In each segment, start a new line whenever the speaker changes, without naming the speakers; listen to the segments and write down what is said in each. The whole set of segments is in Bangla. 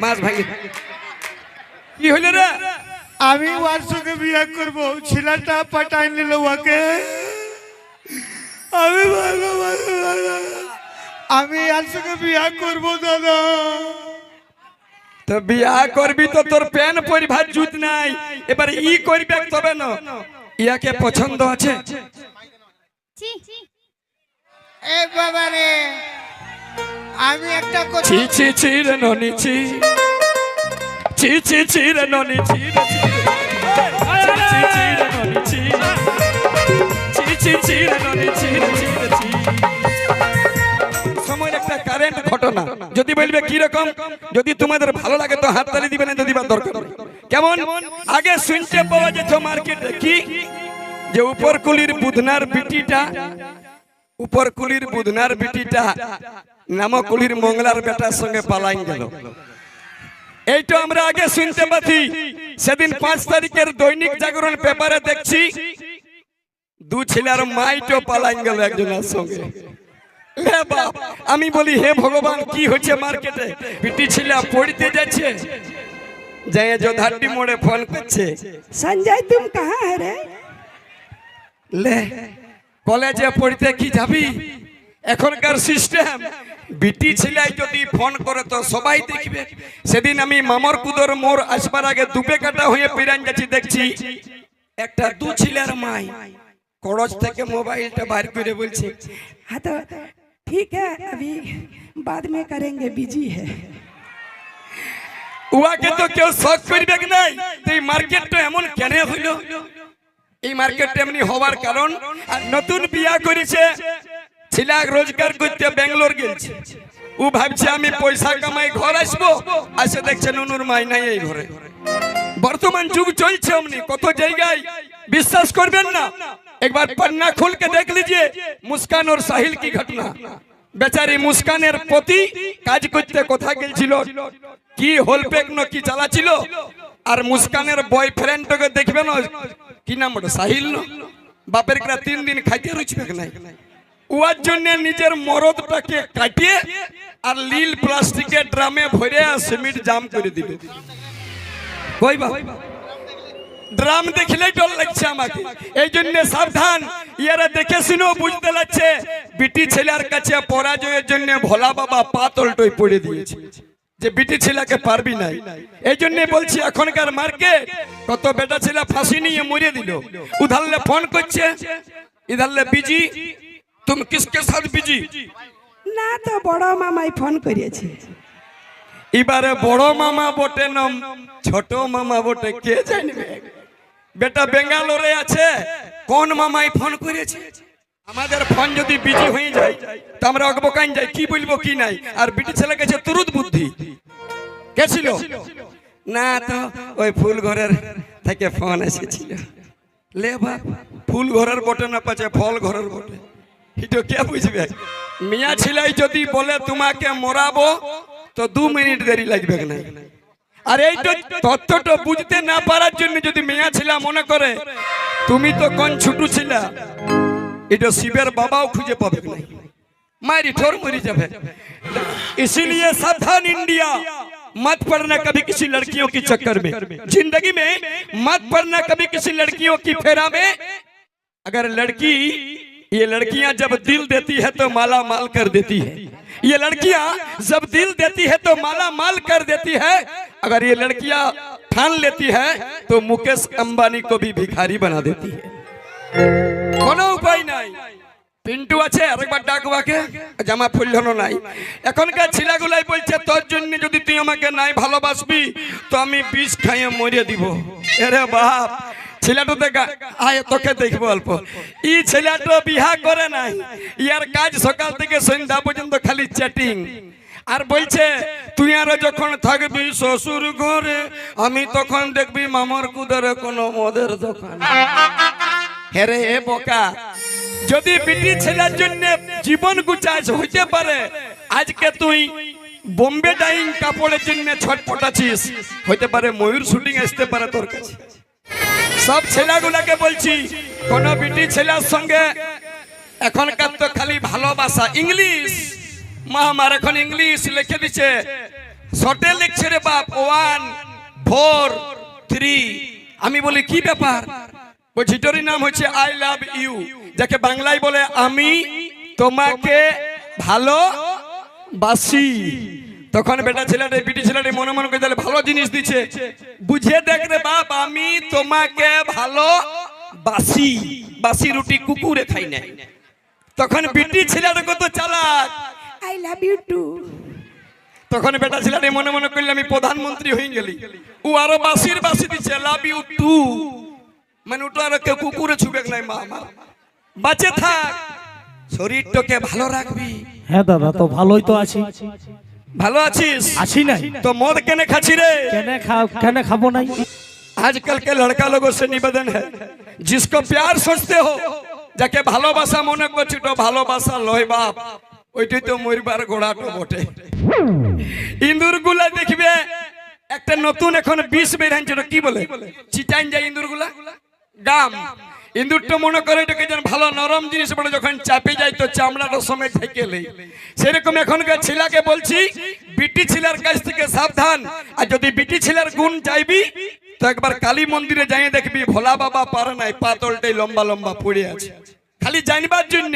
মাছ ভাঙি কি হইল রে?
আমি ওর সঙ্গে বিয়ে করবো, ছেলেটা পাঠাই নিল ওকে। আমি ওর সঙ্গে বিয়ে করবো দাদা।
তো বিয়া করবি তো তোর প্যান পরিভার জুত নাই, এবার ই করবে তবে না। ইয়াকে পছন্দ আছে?
এ বাবা রে, আমি একটা কথা
ছি ছি ছি রে ননি ছি, ছি ছি ছি রে ননি ছি, ছি ছি রে ননি ছি, ছি ছি ছি রে ননি ছি, ছি। সময়ের একটা কারেন্ট ঘটনা, যদি বলবে কি রকম, যদি তোমাদের ভালো লাগে তো হাত তালি দিবেন, যদি বা দরকার কেমন। আগে শুনতে পাওয়া যেত মার্কেটে কি, যে উপরকুলির বুধনার বিটিটা, উপরকুলির বুধনার বিটিটা নামকুলির মঙ্গলার বেটার সঙ্গে পালাই গেল। এইটা আমরা আগে শুনতে পাচ্ছি। সেদিন 5 তারিখের দৈনিক জাগরণ পেপারে দেখছি দু ছেলের মাইটো পালাই গেল একজনের সঙ্গে। আমি বলি হে ভগবান, কি হচ্ছে মার্কেটে? বিটি ছেলে পড়তে যাচ্ছে, যাই যোধাটি মোড়ে ফোন করছে, সঞ্জয় তুম কাহা है রে? লে কলেজে পড়তে কি যাবি? এখনকার সিস্টেম বিটি ছেলে যদি ফোন করে তো সবাই দেখবে। সেদিন আমি মামর কুদর মোর আসবার আগে দুবে কাটা হয়ে পিরান যাচ্ছি, দেখছি একটা দু ছেলের মাই করজ থেকে মোবাইলটা বাইর করে বলছে,
हाँ तो ठीक है, अभी बाद में करेंगे, बिजी है।
উয়াকে তো কেউ শখ করবে কি নাই? এই মার্কেটটা এমন কেন হইল? এই মার্কেটটা এমনি হওয়ার কারণ, নতুন বিয়া করেছে ছেলে, রোজগার করতে ব্যাঙ্গালোর গেছে। ও ভাবছে আমি পয়সা কামাই ঘর আসবো, আসে দেখছে নুনুর মাই নাই এই ঘরে। বর্তমান যুগ চলছে অমনি কত জায়গায়, বিশ্বাস করবেন না। একবার पन्ना खोल के देख लीजिए मुस्कान और साहिल की घटना। बेचारी मुस्कानेर पति काज करते कोथा गेलছিল, কি হোলপেক ন কি চালাছিল, আর মুস্কানের বয়ফ্রেন্ডকে দেখবে না, কি নাম ওটা, সাহিল ন, বাপের গ্রা 3 দিন খাইতে রুচবে নাই। ওয়ার জন্য নিজের মরদটাকে কাটিয়ে আর লীল প্লাস্টিকের ড্রামে ভরে সিমেন্ট জাম করে দিবে। কই বা ড্রাম দেখলেই ডর লাগছে আমাকে। এই জন্য সাবধান, ইয়ারা দেখে শুনেও বুঝতে লাগছে বিটি ছেলের কাছে পরাজয়ের জন্য ভোলা বাবা পাতলটই পড়ে দিয়েছে, যে বিটি ছেলেকে পারবি নাই। এই জন্য বলছি এখনকার মার্কেট কত বেটা ছেলে ফাঁসি নিয়ে মরে দিল। উধারলে ফোন করছে, ইধারলে বিজি, तुम किसके साथ बिजी?
না তো বড় মামাই ফোন করেছে।
এবারে বড় মামা বটে না ছোট মামা বটে কে জানবে? বেটা বেঙ্গালোরে আছে, কোন মামাই ফোন করেছে? আমাদের ফোন যদি বিজি হয়ে যায় তো আমরা অগবকান যাই, কি বলবো কি নাই। আর বিটি ছেলে কাছে তুরুত বুদ্ধি। কে ছিল? না তো ওই ফুল ঘরের থেকে ফোন এসেছিল। লে বাপ, ফুল ঘরের বটে না পাচ্ছে ফল ঘরের বটে, এটা কে বুঝবে? মিয়া ছেলে যদি বলে তোমাকে মরাবো তো 2 মিনিট দেরি লাগবে না। আর এই তো তত্ত্বটা বুঝতে না পারার জন্য যদি মিয়া ছেলে মনে করে তুমি তো কোন ছোট ছিলা, এটা শিবের বাবাও খুঁজে পাবে না, मारी ठोर मरी जाए। इसीलिए सावधान इंडिया, मत पड़ना कभी किसी लड़कियों की चक्कर में, जिंदगी में मत पड़ना कभी किसी लड़कियों की फेरा में। अगर लड़की, ये लड़कियां जब दिल देती है तो माला माल कर देती है, ये लड़कियां जब दिल देती है तो माला माल कर देती है। अगर ये लड़कियां ठान लेती है तो मुकेश अंबानी को भी भिखारी बना देती है। कोनो उपाय नहीं। पिंटू আছে আরেকবার ডাকবাকে, জামা ফুললো নাই। এখনকার ছেলেগুলাই বলছে তোর জন্য যদি তুই আমাকে নাই ভালোবাসবি তো আমি বিষ খাইয়ে মরে দিব। আরে বাপ, ছেলেটা দেখা আয় তোকে দেখবো অল্প। ই ছেলেটা বিয়া করে নাই, ইয়ার কাজ সকাল থেকে সন্ধ্যা পর্যন্ত খালি চ্যাটিং। আর বলছে তুই আর যখন থাকবি শ্বশুর ঘরে আমি তখন দেখবি মামার কুদরে কোনো মদের দোকান। হেরে এ বোকা, যদি বিটি ছেলের জন্য জীবন গুছাস হইতে পারে আজকে তুই বোম্বে ডাইং কাপড়ের জন্য ছটপটাছিস, হইতে পারে ময়ূর শুটিং আসতে পারে তোর কাছে। সব ছেলেগুলাকে বলছি কোন বিটি ছেলের সঙ্গে এখনকার তো খালি ভালোবাসা, ইংলিশ মা আমার এখন ইংলিশ লিখে দিচ্ছে শর্টে লিখছে রে বাপ 1 4 3। আমি বলি কি ব্যাপার? ওই ঝিটরির নাম হচ্ছে আই লাভ ইউ, যাকে বাংলায় বলে আমি তোমাকে ভালোবাসি। তখন বেটা ছেলেটা বিটি ছেলেটা মনে মনে করে তাহলে ভালো জিনিস দিচ্ছে, বুঝে দেখ রে বাপ, আমি তোমাকে ভালোবাসি, বাসি রুটি কুকুরে খাই নাই। তখন বিটি ছেলেটা কত চালাক,
আই লাভ ইউ টু।
তখন বেটা ছেলেটা মনে মনে করলে আমি প্রধানমন্ত্রী হয়ে গেলি। ও আরো বাসির বাসি দিচ্ছে লাভ ইউ টু, মানে ওটা আর কেউ কুকুরে ছুবে নাই। মা আমার বাঁচে থাক, শরীরটাকে ভালো রাখবি।
হ্যাঁ দাদা, তো ভালোই তো আছি।
ভালো আছিস?
আছি নাই
তো মদ কেনে খাচ্ছি রে?
কেন খাবো নাই?
आजकल के लड़का लोगों से निवेदन है, जिसको प्यार सोचते हो, যাকে ভালোবাসা মনে করছি তো ভালোবাসা লয় বাপ, ওইটাই তো মরবার গোড়াটো বটে। ইন্দুর গুলা দেখবে একটা নতুন এখন বিষ বেরাইছে, কি বলে চিটাইন যায় ইন্দুর গুলা গাম। ইন্দুরটা মনে করে এটাকে যেন ভালো নরম জিনিস বলে, যখন চাপে যায় তো চামড়াটা সময় থেকে লেই। সেরকম এখনকার ছেলেকে বলছি বিটি ছেলের কাছ থেকে সাবধান। আর যদি বিটি ছেলের গুণ চাইবি তো একবার কালী মন্দিরে যাই দেখবি ভোলা বাবা পারে নাই, পাতলটাই লম্বা লম্বা পড়ে আছে, খালি জানবার জন্য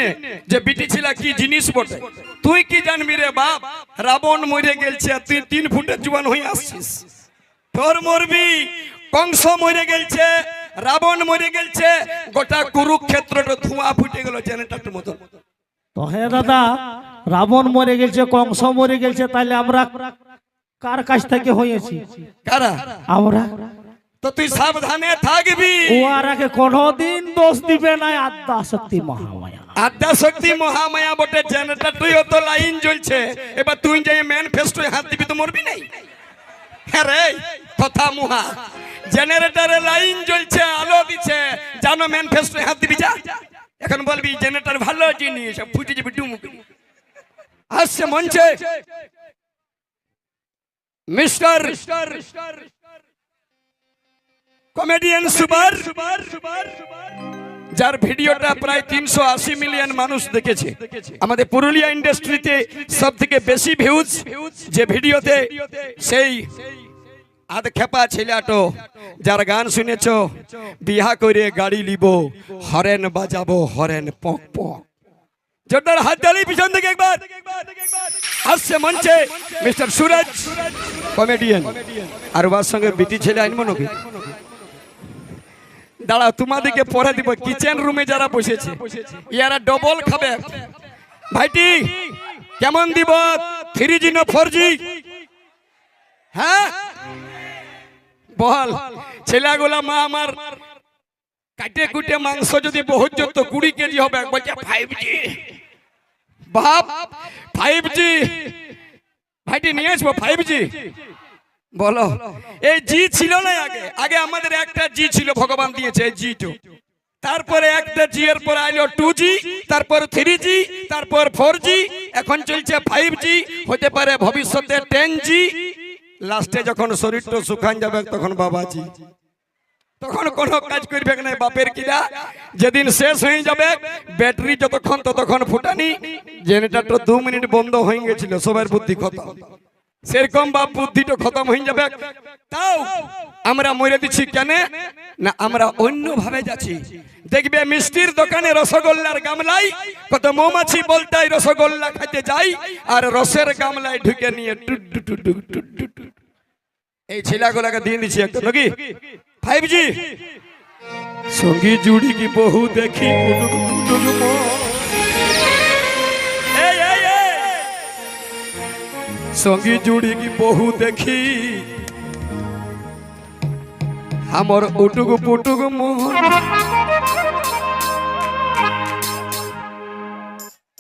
যে বিটি ছেলে কি জিনিস বটে। তুই কি জানবি রে বাপ? রাবণ মরে গেলছে, তুই 3 ফুটের জুয়ান হয়ে আসছিস। তোর মরবি, কংস মরে গেলছে, রাবণ মরে গেলছে, গোটা কুরুক্ষেত্রটা ধোঁয়া ফুটে গেল জেনারেটরের মতো।
তো হ্যাঁ দাদা, রাবণ মরে গেছে, কংস মরে গেছে, তাহলে আমরা কার কাছ থেকে হয়েছি?
কারা?
আমরা।
তো তুই সাবধানে থাকবি।
ও আর আগে কোনদিন দোষ দিবে না। আদ্যা শক্তি মহামায়া,
আদ্যা শক্তি মহামায়া বটে। জেনারেটরই তো লাইন জ্বলছে, এবার তুই যাই ম্যানিফেস্টোয় হাত দিবি তো মরবি নাই। হ্যাঁ রে কথা মুহা, জেনারেটরে লাইন জ্বলছে, আলো দিচ্ছে, জানো ম্যানিফেস্টোয় হাত দিবি যা। এখন বলবি জেনারেটর ভালো জিনিস, ফুটে যাবি ডুমুকি। আসছে মঞ্চে মিস্টার কমেডিয়ান সুপার, যার ভিডিওটা প্রায় 380 মিলিয়ন মানুষ দেখেছে। আমাদের পুরুলিয়া ইন্ডাস্ট্রিতে সব থেকে বেশি ভিউজ যে ভিডিওতে, সেই আধ খেপা ছেলেটো যার গান শুনেছ, বিহা করে গাড়ি লিব, হরেন বাজাবো, হরেন পক পক। জোরদার হাত তালি পিছন থেকে একবার। আসছে মঞ্চে মিস্টার সুরজ কমেডিয়ান, আর ওর সঙ্গে বিটি ছেলে আনবো নাকি? দাঁড়া, তোমাদেরকে পরে দিব। কিচেন রুমে যারা বসেছে ইয়ারা ডবল খাবে। ভাইটি কেমন দিব? 3G না 4G? হ্যাঁ বল। ছেলেগুলা মা আমার কাটে কুটে মাংস যদি বহুত যত 20 কেজি হবে, বলছে 5G বাপ, 5G ভাইটি নিয়ে আসবো 5G। বলো, এই জি ছিল না আগে? আগে আমাদের একটা জি ছিল, ভগবান দিয়েছে এই জি টু। তারপরে একটা জি এর পর আইলো 2G, তারপর 3G, তারপর 4G, এখন চলছে 5G, হতে পারে ভবিষ্যতে 10G। লাস্টে যখন শরীরটা শুকান যাবে তখন বাবাজি, তখন কোনো কাজ করবে না বাপের কিনা। যেদিন শেষ হয়ে যাবে ব্যাটারি যতক্ষণ ততক্ষণ ফুটানি, জেনারেটরটা 2 মিনিট বন্ধ হয়ে গেছিল, সবার বুদ্ধি খতম। সেরকম বাপ বুদ্ধিটা খতম হয়ে যাবে। তাও আমরা মরে দিচ্ছি কেন না? আমরা অন্য ভাবে যাচ্ছি। দেখবে মিষ্টির দোকানে রসগোল্লার গামলাই কত মৌমাছি বলতাই রসগোল্লা খাইতে যাই, আর রসের গামলায় ঢুকে নিয়ে টুট টুট টুট টুট টুট। এই ছেলেগুলাকে দিয়ে দিচ্ছি একটা নাকি 5G। সঙ্গী জুড়ি কি বহু দেখি, সঙ্গী জুড়ি কি বহু দেখি, আমার উটুকু পুটুকু মোহন।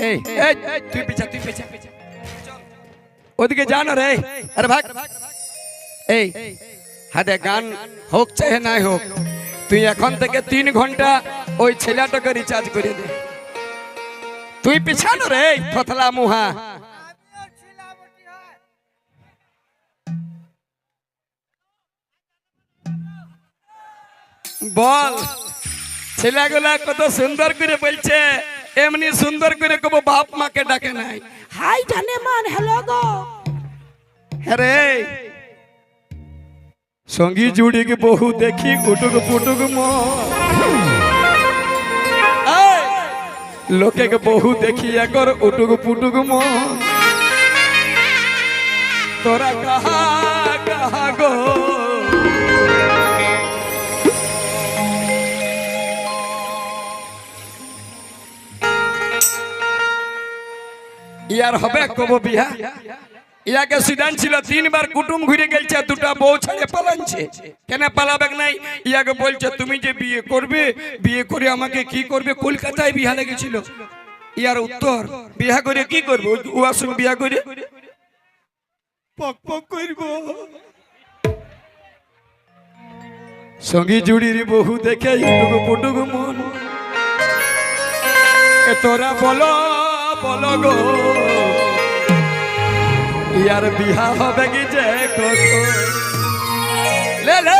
এই তুই পিছা, তুই পিছা, ওদিকে জানো রে। আরে ভাগ। এই হাতে গান হোক চাহে নাই হোক, তুই এখন থেকে 3 ঘন্টা ওই ছেলেটাকে রিচার্জ করে দে। তুই পিছানো রে থতলা মুহা। বল, ছেলেগুলা কত সুন্দর করে বলছে, এমনি সুন্দর করে কব বাপ মাকে ডাকে নাই।
হাই জানে মান, হ্যালো গো,
अरे संगी जुड़ी के बहु देखी कुटुक पुटुक लोके के बहु देखी एकर उटुक पुटुक तोरा कहा कहा गो यार हबे कबो बिहा ইয়াকে সিদ্ধান্ত ছিল 3 বার কুটুম ঘুরে গেলছে দুটা বউ ছেড়ে পালানছে কেন পালাবে নাই ইয়াকে বলছে তুমি যে বিয়ে করবে বিয়ে করে আমাকে কি করবে কলকাতায় বিয়া লেগেছিল ইয়ার উত্তর বিয়া করে কি করব ওর সঙ্গে বিয়া করে পক পক করব সঙ্গী জুড়ির বহু দেখে ইটুকু পুটুকু মন এ তোরা বলো বলো গো यार बिहा হবে কি যে কত লে লে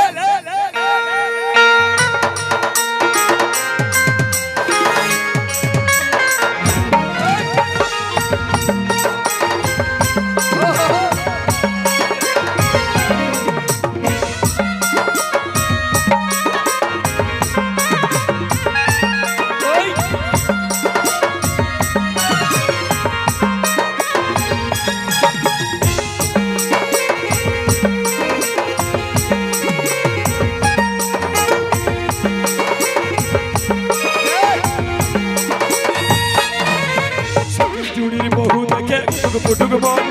पुटुक बोल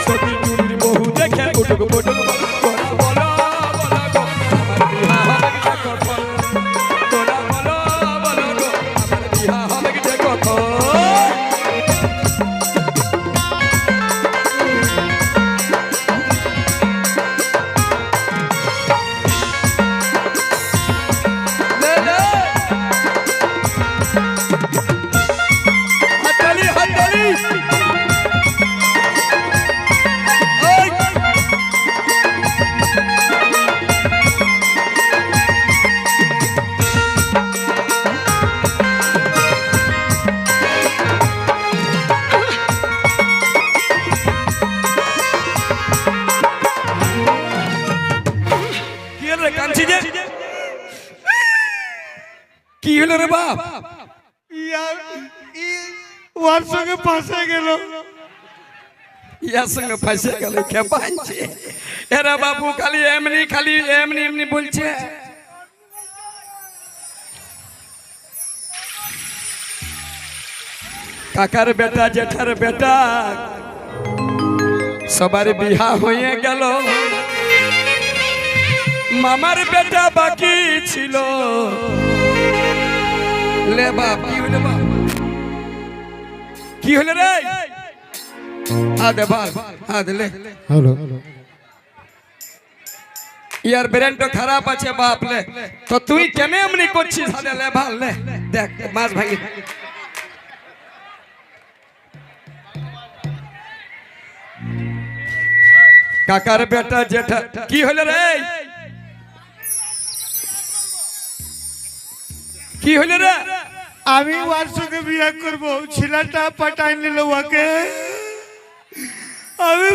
सभी जुड़ी बहु देखे पुटुक पुटुक बोला बोला बोला गो हमार बिहा होवे के देखो बोला बोला बोला गो हमार बिहा होवे के देखो ले ले हटली हटली কি হলো রে বাপ
ইয়ার ওর সঙ্গে ফাঁসে গেল
ইয়ার সঙ্গে ফাঁসে গেল কে পাঁচছে এরা বাবু খালি এমনি এমনি বলছে কাকার বেটা জেঠার বেটা সবার বিহা হয়ে গেল মামার বেটা বাকি ছিল ले बाप की होले बाप की होले रे आ दे बाप आ दे ले
हेलो
यार ब्रेन तो खराब আছে बाप ले तो তুই কেন এমনি করছিস হাদে ले ভাল ले দেখ মাছ ভাই কাকার বেটা জেঠা কি হলো রে কি হলো রে
আমি ওর সঙ্গে বিয়ে করব ছেলেটা পাঠাই নিল ওকে আমি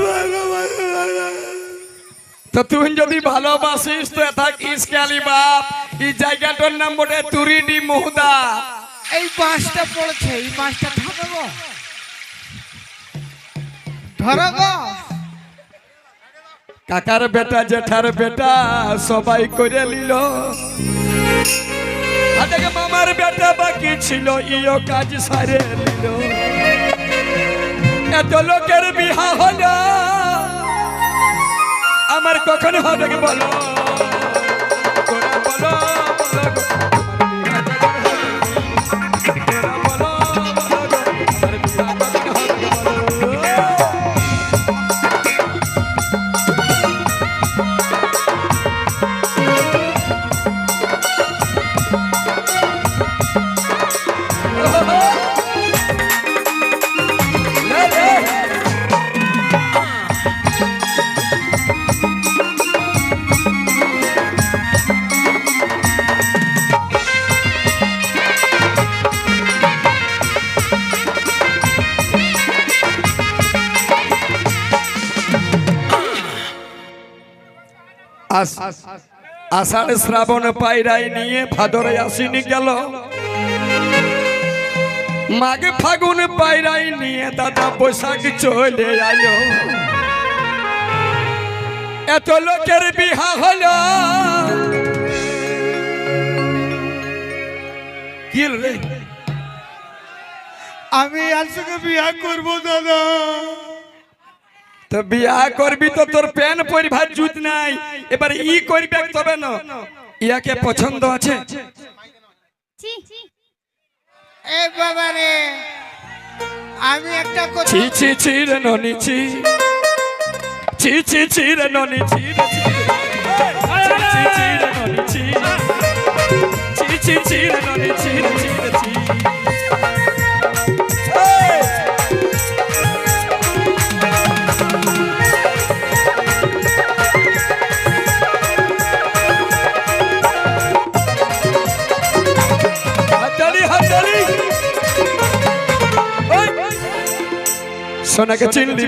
তো তুই যদি ভালোবাসিস তো থাকিস কালি বাপ এই জায়গাটার নাম বটে তুরিডি মহুদা
এই মাছটা পড়ছে এই মাছটা ধরো গো ধরো গো
কাকার বেটা জেঠার বেটা সবাই করে নিল আজকে মামার বেটা বাকি ছিল ইও কাজ সারে নিল এত লোকের বিহা হলো আমার কখন হবে কি বলো তোরা বলো বলো গো তোরা বলো বলো গো আমার বিহা কখন হবে কি বলো আষাঢ় শ্রাবণ পায়রাই নিয়ে ভাদরে আসিনি গেল, মাঘ ফাগুন পায়রাই নিয়ে দাদা বৈশাখ চলে আলো। এত লোকের বিহা হলো কি রে?
আমি আর সঙ্গে বিয়া করবো দাদা।
তো বিয়া করবি তো তোর প্যান পরিভার জুত নাই, এবার ই করবে তবে না। ইয়াকে পছন্দ আছে?
এ বাবা রে, আমি একটা কথা
ছি ছি ছি রে ননি ছি, ছি ছি ছি রে ননি ছি, ছি ছি রে ননি ছি, ছি ছি ছি রে ননি ছি ছি ছি। সোনা কে চিনলি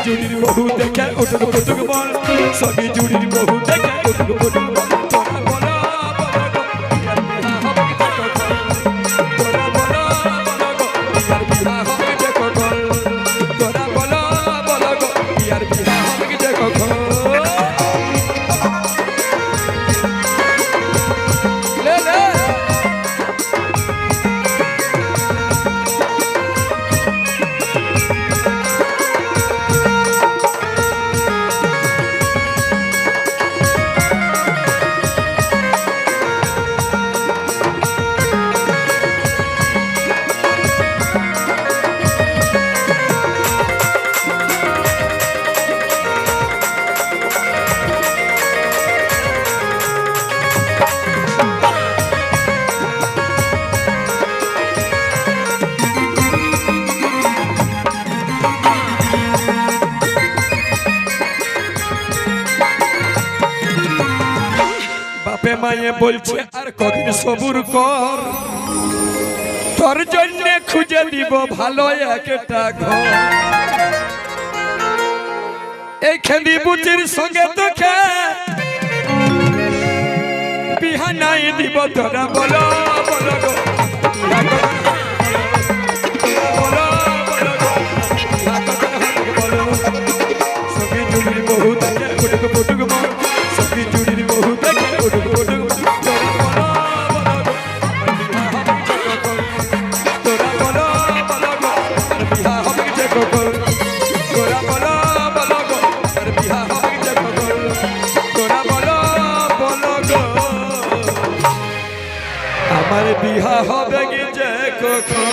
জুড়ির বহু দেখে উঠুক পুটুক বল, সবই জুড়ির বহু দেখে উঠুক পুটুক বল। তোরা বলো বলো গো ইয়ার বিহা হবে কি দেখো গল, তোরা বলো বলো গো ইয়ার বিহা হবে কি দেখো গল, তোরা বলো বলো গো ইয়ার বিহা হবে কি দেখো গল। লে লে বাপে মায়ে বলছে আর কদিন সবুর কর, তোর জন্য খুঁজে দিব ভালো একটা ঘর। এই খেলি বুচির সঙ্গে তোকে বিহা নাই দিব, তোরা বলো বলো গো বলো বলো গো বলো। সঙ্গে জুড়ির বহু দেখে ফুটুক ফুটুক মন, সঙ্গে জুড়ির বহু দেখে ফুটুক ফুটুক। তোরা বলো বলো গো আর বিহা হবে কি দেখো গল, তোরা বলো বলো গো আর বিহা হবে কি দেখো গল, তোরা বলো বলো গো আমার বিহা হবে কি দেখো গল।